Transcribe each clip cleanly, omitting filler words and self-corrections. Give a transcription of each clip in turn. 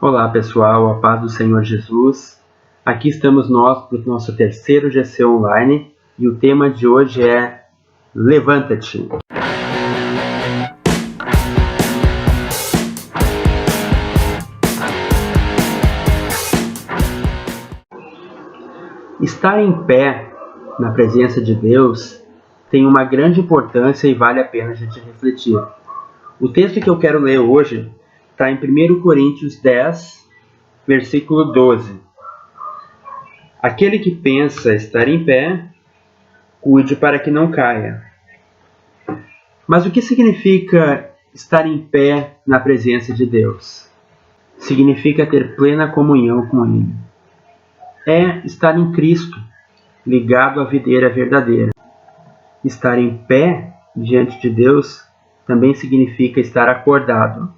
Olá pessoal, a paz do Senhor Jesus. Aqui estamos nós para o nosso terceiro GC Online e o tema de hoje é Levanta-te. Estar em pé na presença de Deus tem uma grande importância e vale a pena a gente refletir. O texto que eu quero ler hoje está em 1 Coríntios 10, versículo 12. Aquele que pensa estar em pé, cuide para que não caia. Mas o que significa estar em pé na presença de Deus? Significa ter plena comunhão com Ele. É estar em Cristo, ligado à videira verdadeira. Estar em pé diante de Deus também significa estar acordado,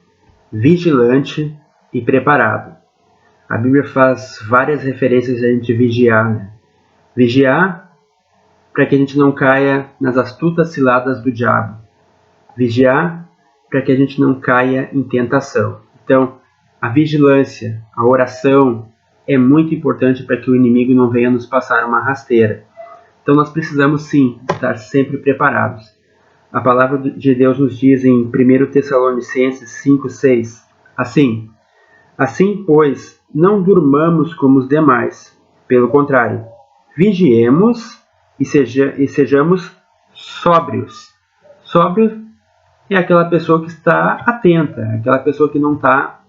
vigilante e preparado. A Bíblia faz várias referências a gente vigiar, né? Vigiar para que a gente não caia nas astutas ciladas do diabo. Vigiar para que a gente não caia em tentação. Então, a vigilância, a oração é muito importante para que o inimigo não venha nos passar uma rasteira. Então, nós precisamos sim estar sempre preparados. A palavra de Deus nos diz em 1 Tessalonicenses 5:6, assim, pois, não durmamos como os demais. Pelo contrário, vigiemos e sejamos sóbrios. Sóbrio é aquela pessoa que está atenta, aquela pessoa que não está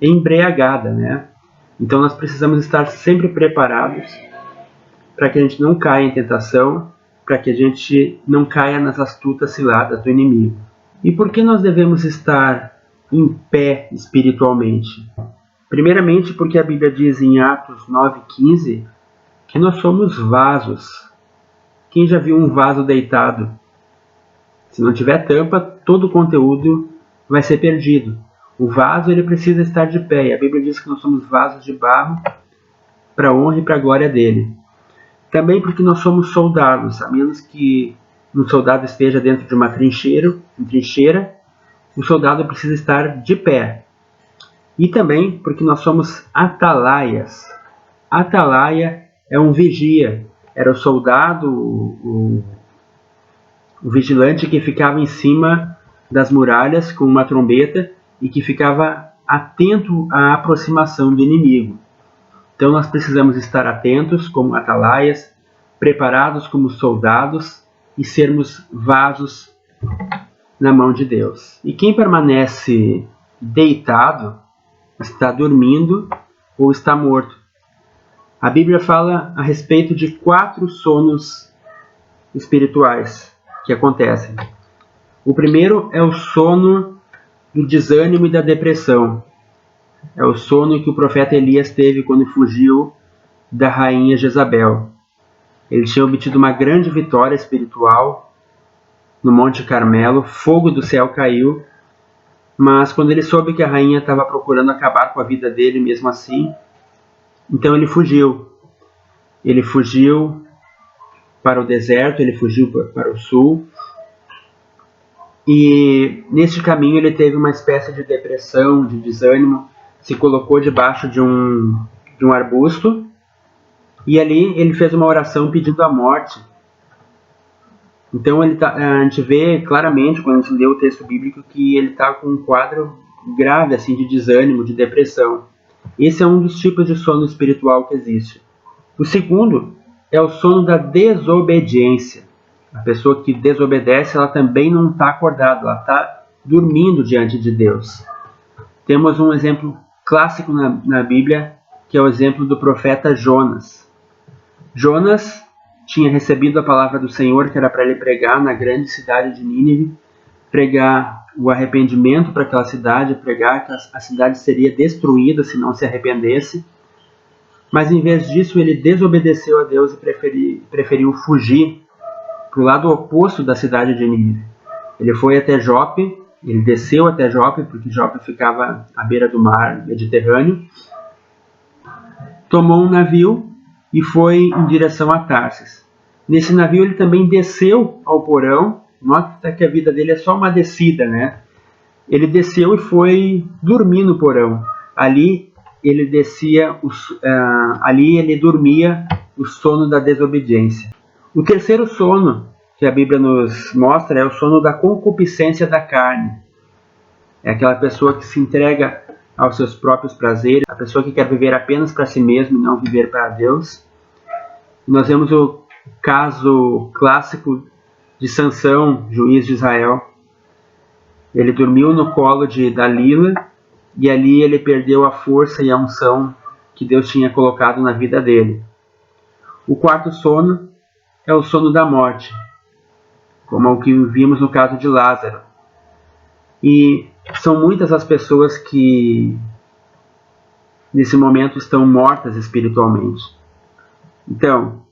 embriagada, né? Então nós precisamos estar sempre preparados para que a gente não caia em tentação, para que a gente não caia nas astutas ciladas do inimigo. E por que nós devemos estar em pé espiritualmente? Primeiramente porque a Bíblia diz em Atos 9:15 que nós somos vasos. Quem já viu um vaso deitado? Se não tiver tampa, todo o conteúdo vai ser perdido. O vaso ele precisa estar de pé. E a Bíblia diz que nós somos vasos de barro para a honra e para a glória dele. Também porque nós somos soldados, a menos que um soldado esteja dentro de uma trincheira, o soldado precisa estar de pé. E também porque nós somos atalaias. Atalaia é um vigia, era o soldado, o vigilante que ficava em cima das muralhas com uma trombeta e que ficava atento à aproximação do inimigo. Então nós precisamos estar atentos como atalaias, preparados como soldados e sermos vasos na mão de Deus. E quem permanece deitado está dormindo ou está morto. A Bíblia fala a respeito de 4 sonos espirituais que acontecem. O primeiro é o sono do desânimo e da depressão. É o sono que o profeta Elias teve quando fugiu da rainha Jezabel. Ele tinha obtido uma grande vitória espiritual no Monte Carmelo, fogo do céu caiu, mas quando ele soube que a rainha estava procurando acabar com a vida dele mesmo assim, então ele fugiu. Ele fugiu para o deserto, ele fugiu para o sul, e neste caminho ele teve uma espécie de depressão, de desânimo, se colocou debaixo de um arbusto, e ali ele fez uma oração pedindo a morte. Então a gente vê claramente, quando a gente lê o texto bíblico, que ele está com um quadro grave assim, de desânimo, de depressão. Esse é um dos tipos de sono espiritual que existe. O segundo é o sono da desobediência. A pessoa que desobedece, ela também não está acordada, ela está dormindo diante de Deus. Temos um exemplo clássico na Bíblia, que é o exemplo do profeta Jonas. Jonas tinha recebido a palavra do Senhor, que era para ele pregar na grande cidade de Nínive, pregar o arrependimento para aquela cidade, pregar que a cidade seria destruída se não se arrependesse. Mas em vez disso, ele desobedeceu a Deus e preferiu fugir para o lado oposto da cidade de Nínive. Ele foi até Jope, ele desceu até Jope, porque Jope ficava à beira do mar Mediterrâneo, tomou um navio e foi em direção a Tarsis. Nesse navio ele também desceu ao porão. Nota que a vida dele é só uma descida, né? Ele desceu e foi dormir no porão. Ali ele descia, ali ele dormia o sono da desobediência. O terceiro sono que a Bíblia nos mostra é o sono da concupiscência da carne. É aquela pessoa que se entrega aos seus próprios prazeres, a pessoa que quer viver apenas para si mesmo e não viver para Deus. Nós vemos o caso clássico de Sansão, juiz de Israel. Ele dormiu no colo de Dalila e ali ele perdeu a força e a unção que Deus tinha colocado na vida dele. O quarto sono é o sono da morte, como o que vimos no caso de Lázaro. E são muitas as pessoas que nesse momento estão mortas espiritualmente. Então,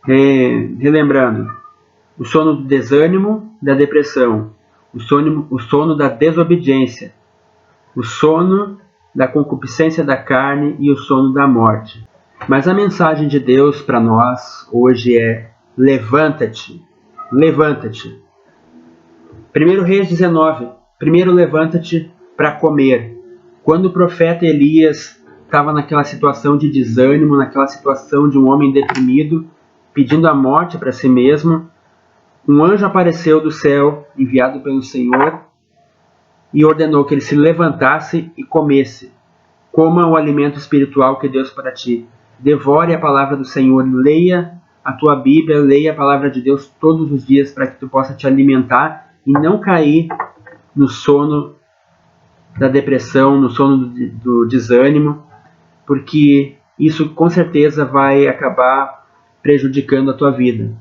relembrando, o sono do desânimo, da depressão, o sono da desobediência, o sono da concupiscência da carne e o sono da morte. Mas a mensagem de Deus para nós hoje é: levanta-te, levanta-te. 1 Reis 19, primeiro levanta-te para comer. Quando o profeta Elias estava naquela situação de desânimo, naquela situação de um homem deprimido, pedindo a morte para si mesmo, um anjo apareceu do céu, enviado pelo Senhor, e ordenou que ele se levantasse e comesse. Coma o alimento espiritual que Deus para ti. Devore a palavra do Senhor, leia a tua Bíblia, leia a palavra de Deus todos os dias para que tu possa te alimentar e não cair no sono da depressão, no sono do desânimo, porque isso com certeza vai acabar prejudicando a tua vida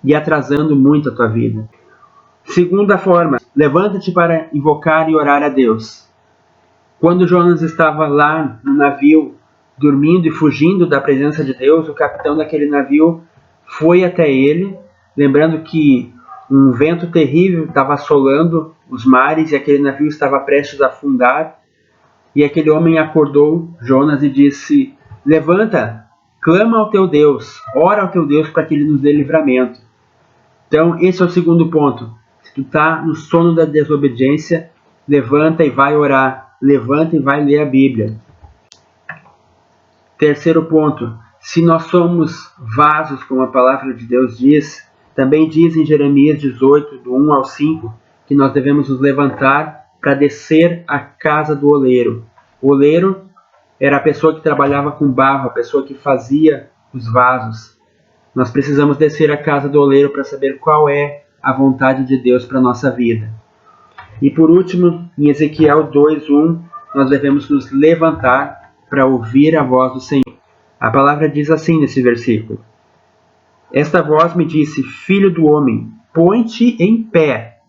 e atrasando muito a tua vida. Segunda forma, levanta-te para invocar e orar a Deus. Quando Jonas estava lá no navio, dormindo e fugindo da presença de Deus, o capitão daquele navio foi até ele, lembrando que um vento terrível estava assolando os mares e aquele navio estava prestes a afundar. E aquele homem acordou Jonas e disse: levanta, clama ao teu Deus, ora ao teu Deus para que ele nos dê livramento. Então esse é o segundo ponto. Se tu está no sono da desobediência, levanta e vai orar, levanta e vai ler a Bíblia. Terceiro ponto, se nós somos vasos, como a palavra de Deus diz, também diz em Jeremias 18, do 1 ao 5, que nós devemos nos levantar para descer à casa do oleiro. O oleiro era a pessoa que trabalhava com barro, a pessoa que fazia os vasos. Nós precisamos descer à casa do oleiro para saber qual é a vontade de Deus para a nossa vida. E por último, em Ezequiel 2:1, nós devemos nos levantar para ouvir a voz do Senhor. A palavra diz assim nesse versículo: esta voz me disse: filho do homem, põe-te em pé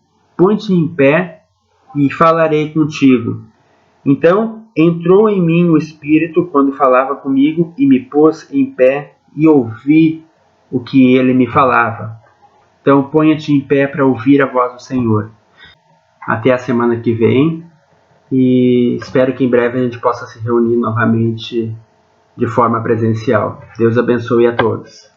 e falarei contigo. Então entrou em mim o Espírito quando falava comigo e me pôs em pé e ouvi o que ele me falava. Então ponha-te em pé para ouvir a voz do Senhor. Até a semana que vem e espero que em breve a gente possa se reunir novamente de forma presencial. Deus abençoe a todos.